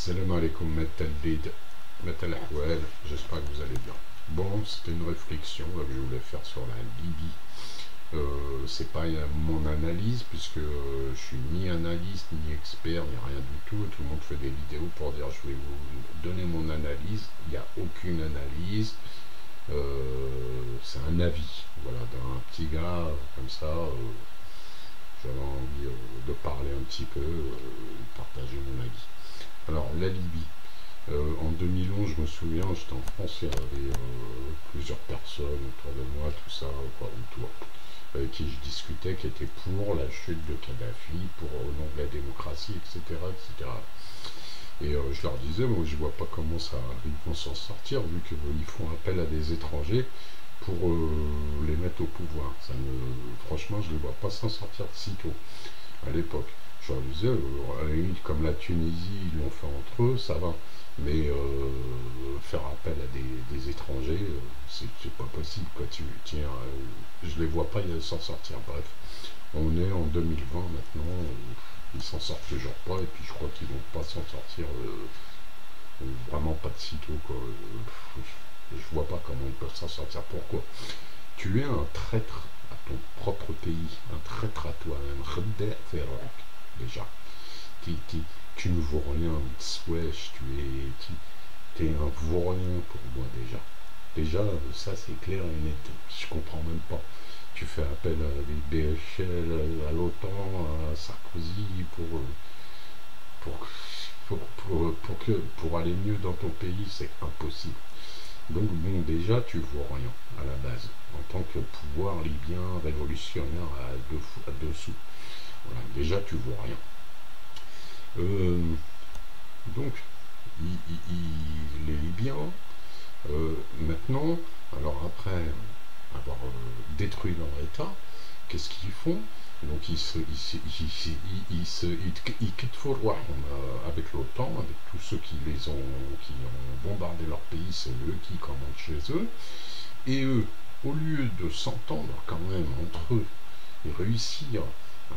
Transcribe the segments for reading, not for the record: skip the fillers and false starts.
Salam alaikum, Metal Ahwal, j'espère que vous allez bien. Bon, c'était une réflexion que je voulais faire sur la Libye. C'est pas mon analyse, puisque je suis ni analyste, ni expert, ni rien du tout. Tout le monde fait des vidéos pour dire je vais vous donner mon analyse. Il n'y a aucune analyse. C'est un avis, voilà, d'un petit gars comme ça. J'avais envie de parler un petit peu, partager mon avis. Alors, la Libye. En 2011, je me souviens, j'étais en France, il y avait plusieurs personnes autour de moi, tout ça, autour, avec qui je discutais, qui étaient pour la chute de Kadhafi, pour au nom de la démocratie, etc., etc. Et je leur disais, moi, je vois pas comment ça, ils vont s'en sortir, vu qu'ils font appel à des étrangers pour les mettre au pouvoir. Franchement, je ne les vois pas s'en sortir si tôt, à l'époque. Je leur disais, à la limite, comme la Tunisie, ils l'ont fait entre eux, ça va. Mais faire appel à des étrangers, c'est pas possible, quoi. Je les vois pas s'en sortir. Bref, on est en 2020 maintenant, ils s'en sortent toujours pas, et puis je crois qu'ils vont pas s'en sortir vraiment pas de sitôt, quoi. Je vois pas comment ils peuvent s'en sortir. Pourquoi? Tu es un traître à ton propre pays, un traître à toi-même, déjà. Tu ne vaux rien, wesh, tu es un vaurien pour moi déjà. Déjà, ça c'est clair et net, je comprends même pas. Tu fais appel à des BHL, à l'OTAN, à Sarkozy pour aller mieux dans ton pays, c'est impossible. Donc bon, déjà tu vaux rien à la base, en tant que pouvoir libyen révolutionnaire à dessous. Voilà, déjà tu vaux rien. Donc, les Libyens, maintenant, alors après avoir détruit leur État, qu'est-ce qu'ils font? Donc ils quittent Forouah avec l'OTAN, avec tous ceux qui ont bombardé leur pays, c'est eux qui commandent chez eux, et eux, au lieu de s'entendre quand même entre eux, et réussir à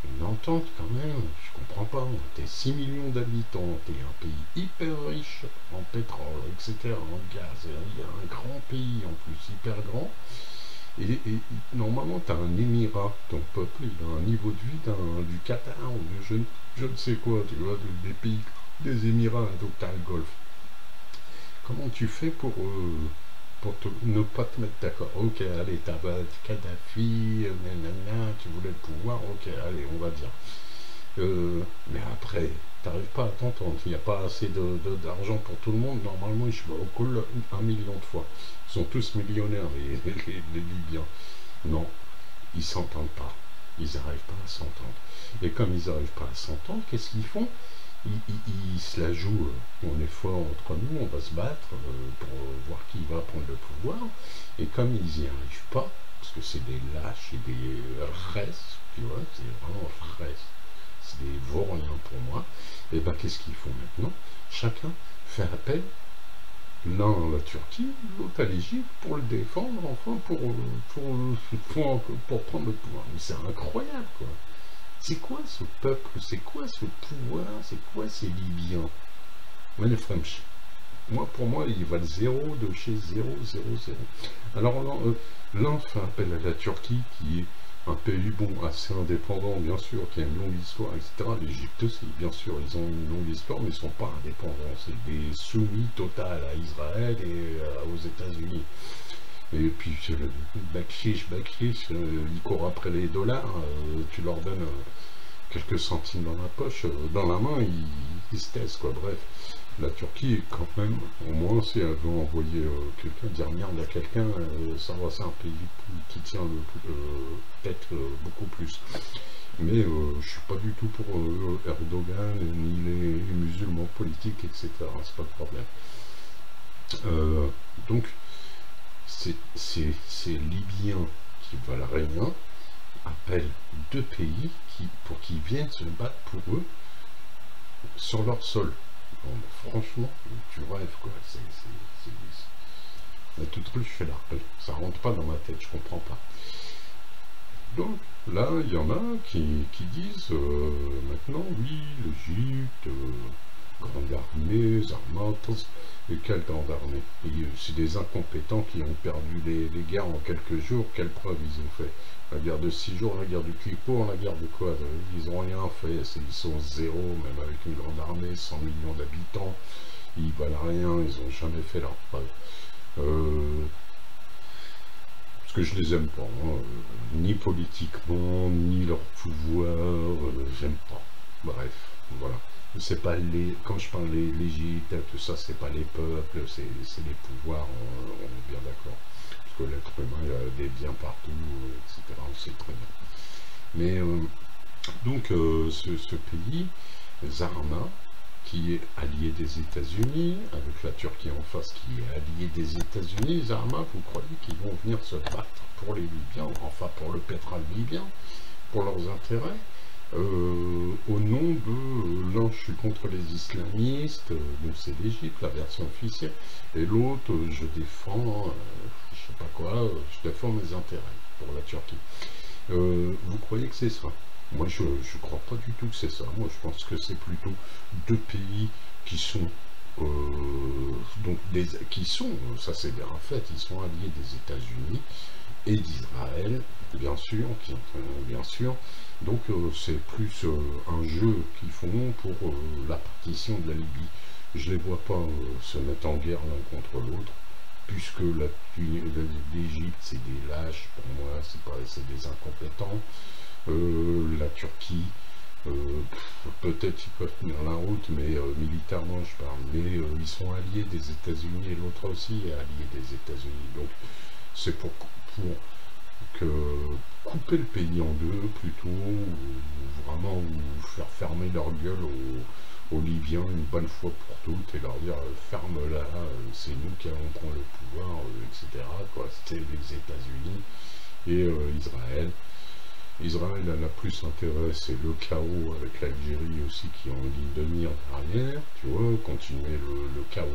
une entente quand même, je comprends pas, t'es 6 millions d'habitants, t'es un pays hyper riche en pétrole, etc., en gaz, il y a un grand pays en plus, hyper grand, et normalement t'as un émirat, ton peuple, il a un niveau de vie du Qatar, ou je ne sais quoi, tu vois, des pays, des émirats, donc t'as le Golfe. Comment tu fais pour ne pas te mettre d'accord? Ok, allez, t'as Kadhafi, nanana, tu voulais le pouvoir, ok, allez, on va dire. Mais après, t'arrives pas à t'entendre, il n'y a pas assez d'argent pour tout le monde, normalement ils se coulent 1 million de fois. Ils sont tous millionnaires, les Libyens. Non, ils s'entendent pas, ils n'arrivent pas à s'entendre. Et comme ils n'arrivent pas à s'entendre, qu'est-ce qu'ils font? Ils se la jouent, on est fort entre nous, on va se battre pour voir qui va prendre le pouvoir, et comme ils n'y arrivent pas, parce que c'est des lâches et des restes, tu vois, c'est vraiment restes, c'est des vauriens pour moi, et bien qu'est-ce qu'ils font maintenant? Chacun fait appel, l'un à la Turquie, l'autre à l'Égypte, pour le défendre, enfin, pour prendre le pouvoir. Mais c'est incroyable, quoi. C'est quoi ce peuple? C'est quoi ce pouvoir? C'est quoi ces Libyens? Moi, pour moi, ils valent 0 de chez 0, 0, 0. Alors l'un fait appel à la Turquie, qui est un pays, bon, assez indépendant, bien sûr, qui a une longue histoire, etc. L'Égypte aussi, bien sûr, ils ont une longue histoire, mais ils ne sont pas indépendants. C'est des soumis total à Israël et aux États-Unis. Et puis, bakchiche, ils courent après les dollars, tu leur donnes quelques centimes dans la poche, dans la main, ils se taisent, quoi. Bref, la Turquie, quand même, au moins, si elle veut envoyer quelqu'un, dire merde à quelqu'un, ça va, c'est un pays qui tient peut-être beaucoup plus. Mais je suis pas du tout pour Erdogan, ni les musulmans politiques, etc. C'est pas le problème. Donc, ces Libyens qui veulent rien appellent deux pays pour qu'ils viennent se battre pour eux sur leur sol. Bon, franchement, tu rêves, quoi. Mais tout truc, je fais l'arpège. Ça rentre pas dans ma tête, je comprends pas. Donc là, il y en a qui disent maintenant, oui, l'Égypte, grande armée, Zarmath, et quelle grande armée? C'est des incompétents qui ont perdu les guerres en quelques jours. Quelle preuve ils ont fait? La guerre de 6 jours, la guerre du Kippour, la guerre de quoi? Ils n'ont rien fait, ils sont zéro, même avec une grande armée, 100 millions d'habitants, ils valent rien, ils n'ont jamais fait leur preuve. Parce que je les aime pas, hein, ni politiquement, ni leur pouvoir, j'aime pas. Bref, voilà. C'est pas les, quand je parle l'Égypte, tout ça, c'est pas les peuples, c'est les pouvoirs, on est bien d'accord. Parce que l'être humain, il a des biens partout, etc. On sait très bien. Mais donc ce pays, Zarma, qui est allié des États-Unis, avec la Turquie en face qui est allié des États-Unis, Zarma, vous croyez qu'ils vont venir se battre pour les Libyens, enfin pour le pétrole libyen, pour leurs intérêts, au nom de l'un, je suis contre les islamistes, donc c'est l'Égypte, la version officielle, et l'autre, je défends, je sais pas quoi, je défends mes intérêts pour la Turquie. Vous croyez que c'est ça? Moi, je ne crois pas du tout que c'est ça. Moi, je pense que c'est plutôt deux pays qui sont, ça c'est bien un fait, ils sont alliés des États-Unis et d'Israël, bien sûr, bien sûr. Donc, c'est plus un jeu qu'ils font pour la partition de la Libye. Je ne les vois pas se mettre en guerre l'un contre l'autre, puisque l'Égypte, c'est des lâches, pour moi, c'est des incompétents. La Turquie, peut-être ils peuvent tenir la route, mais militairement je parle, mais ils sont alliés des États-Unis et l'autre aussi est allié des États-Unis. Donc c'est pour couper le pays en deux plutôt, ou vraiment ou faire fermer leur gueule aux Libyens une bonne fois pour toutes et leur dire ferme-la, c'est nous qui allons prendre le pouvoir, etc. C'est les États-Unis et Israël. Israël a plus intérêt, c'est le chaos avec l'Algérie aussi qui est en ligne de mire derrière, tu vois, continuer le chaos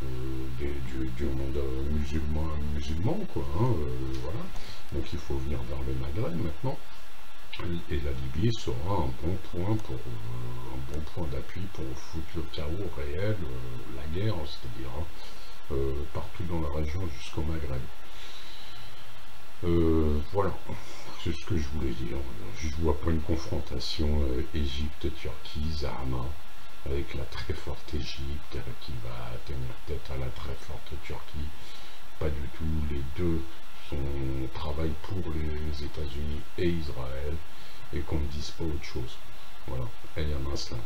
du monde musulman, quoi, hein, voilà. Donc il faut venir vers le Maghreb maintenant, et la Libye sera un bon point d'appui pour foutre le chaos réel, la guerre, c'est-à-dire partout dans la région jusqu'au Maghreb. Voilà, c'est ce que je voulais dire. Je ne vois pas une confrontation Égypte-Turquie, Zarma, avec la très forte Égypte qui va tenir tête à la très forte Turquie. Pas du tout, les deux travaillent pour les États-Unis et Israël, et qu'on ne dise pas autre chose. Voilà, et il y en a cela.